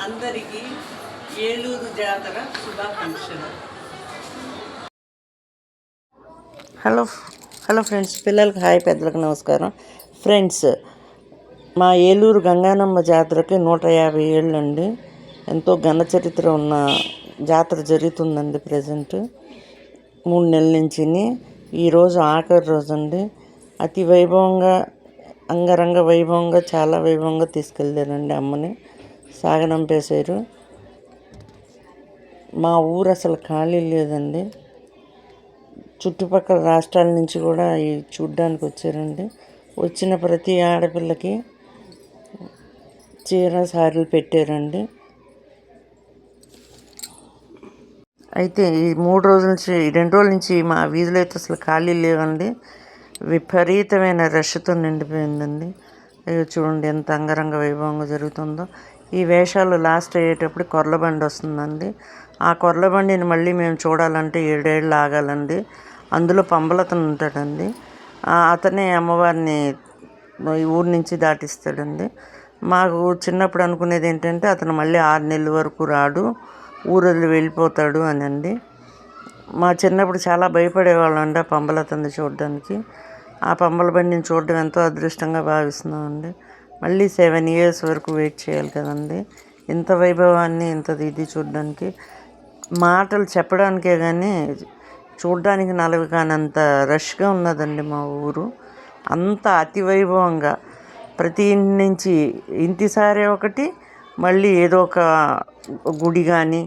అందరికీ ఏలూరు జాతర శుభాకాంక్షలు. హలో ఫ్రెండ్స్, పిల్లలకి హాయ్, పెద్దలకు నమస్కారం. ఫ్రెండ్స్, మా ఏలూరు గంగానమ్మ జాతరకి 150 ఏళ్ళండి. ఎంతో ఘన చరిత్ర ఉన్న జాతర జరుగుతుందండి. ప్రజెంట్ 3 నెలల నుంచి. ఈరోజు ఆఖరి రోజు అండి. అతి వైభవంగా, అంగరంగ వైభవంగా, చాలా వైభవంగా తీసుకెళ్ళారండి అమ్మని. సాగనంపేశారు. మా ఊరు అసలు ఖాళీ లేదండి. చుట్టుపక్కల రాష్ట్రాల నుంచి కూడా చూడ్డానికి వచ్చారండి. వచ్చిన ప్రతి ఆడపిల్లకి చీర సారీలు పెట్టారండి. అయితే ఈ 2 రోజుల నుంచి మా వీధిలో అయితే అసలు ఖాళీ లేవండి. విపరీతమైన రష్తో నిండిపోయిందండి. చూడండి ఎంత అంగరంగ వైభవంగా జరుగుతుందో. ఈ వేషాలు లాస్ట్ అయ్యేటప్పుడు కొర్లబండి వస్తుందండి. ఆ కొర్లబండిని మళ్ళీ మేము చూడాలంటే 7 ఏళ్ళు ఆగాలండి. అందులో పంబలతను ఉంటాడండి. అతనే అమ్మవారిని ఈ ఊరి నుంచి దాటిస్తాడండి. మాకు చిన్నప్పుడు అనుకునేది ఏంటంటే అతను మళ్ళీ 6 నెలల వరకు రాడు, ఊరు వదిలి వెళ్ళిపోతాడు అని అండి. మా చిన్నప్పుడు చాలా భయపడేవాళ్ళం అండి ఆ పంబలతని చూడడానికి. ఆ పంబల బండిని చూడడం ఎంతో అదృష్టంగా భావిస్తున్నామండి. మళ్ళీ 7 ఇయర్స్ వరకు వెయిట్ చేయాలి కదండి ఇంత వైభవాన్ని, ఇంత ఇది చూడడానికి. మాటలు చెప్పడానికే కానీ చూడ్డానికి నలవి కానంత రష్గా ఉన్నదండి మా ఊరు. అంత అతి వైభవంగా ప్రతి ఇంటి నుంచి ఇంటిసారే ఒకటి, మళ్ళీ ఏదో ఒక గుడి కానీ,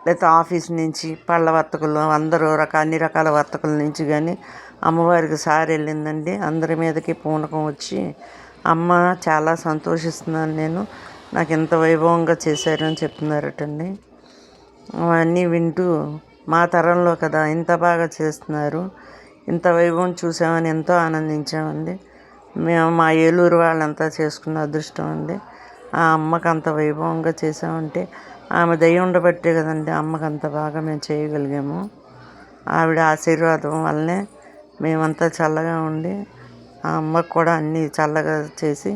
లేకపోతే ఆఫీస్ నుంచి పళ్ళ వర్తకులు అందరూ అన్ని రకాల వర్తకుల నుంచి కానీ అమ్మవారికి సారి వెళ్ళిందండి. అందరి మీదకి పూనకం వచ్చి, అమ్మ చాలా సంతోషిస్తున్నాను నేను, నాకు ఇంత వైభవంగా చేశారని చెప్తున్నారటండి. అవన్నీ వింటూ మా తరంలో కదా ఇంత బాగా చేస్తున్నారు, ఇంత వైభవం చూసామని ఎంతో ఆనందించామండి. మేము మా ఏలూరు వాళ్ళంతా చేసుకున్న అదృష్టం అండి. ఆ అమ్మకు అంత వైభవంగా చేసామంటే ఆమె దయ ఉండబట్టే కదండి అమ్మకు అంత బాగా మేము చేయగలిగాము. ఆవిడ ఆశీర్వాదం వల్లనే మేమంతా చల్లగా ఉండి ఆ అమ్మకు కూడా అన్నీ చల్లగా చేసి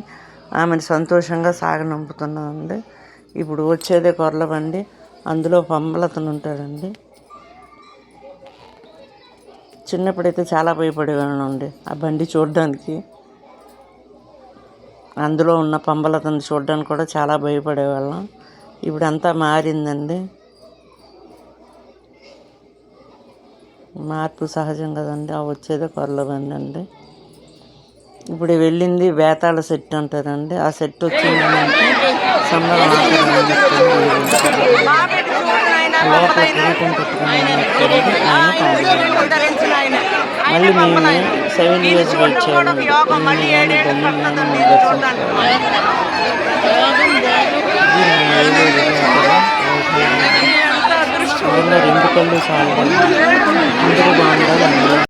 ఆమెను సంతోషంగా సాగనంపుతున్నామండి. ఇప్పుడు వచ్చేదే కొర్లబండి, అందులో పంబలతను ఉంటాడండి. చిన్నప్పుడైతే చాలా భయపడేవాళ్ళం అండి ఆ బండి చూడడానికి. అందులో ఉన్న పంబలతను చూడడానికి కూడా చాలా భయపడేవాళ్ళం. ఇప్పుడు అంతా మారిందండి. మార్పు సహజం కదండి. ఆ వచ్చేదే కొర్లబండి అండి. ఇప్పుడు వెళ్ళింది వేతాళ సెట్ అంటారండి. ఆ సెట్ వచ్చిందంటే సంబరం లోపల కిరీటం పెట్టుకుని మళ్ళీ మేము 7 ఇయర్స్ వెయిట్ చేయాలి. రెండు కళ్ళు చాలు, అందరూ బాగుండాలి.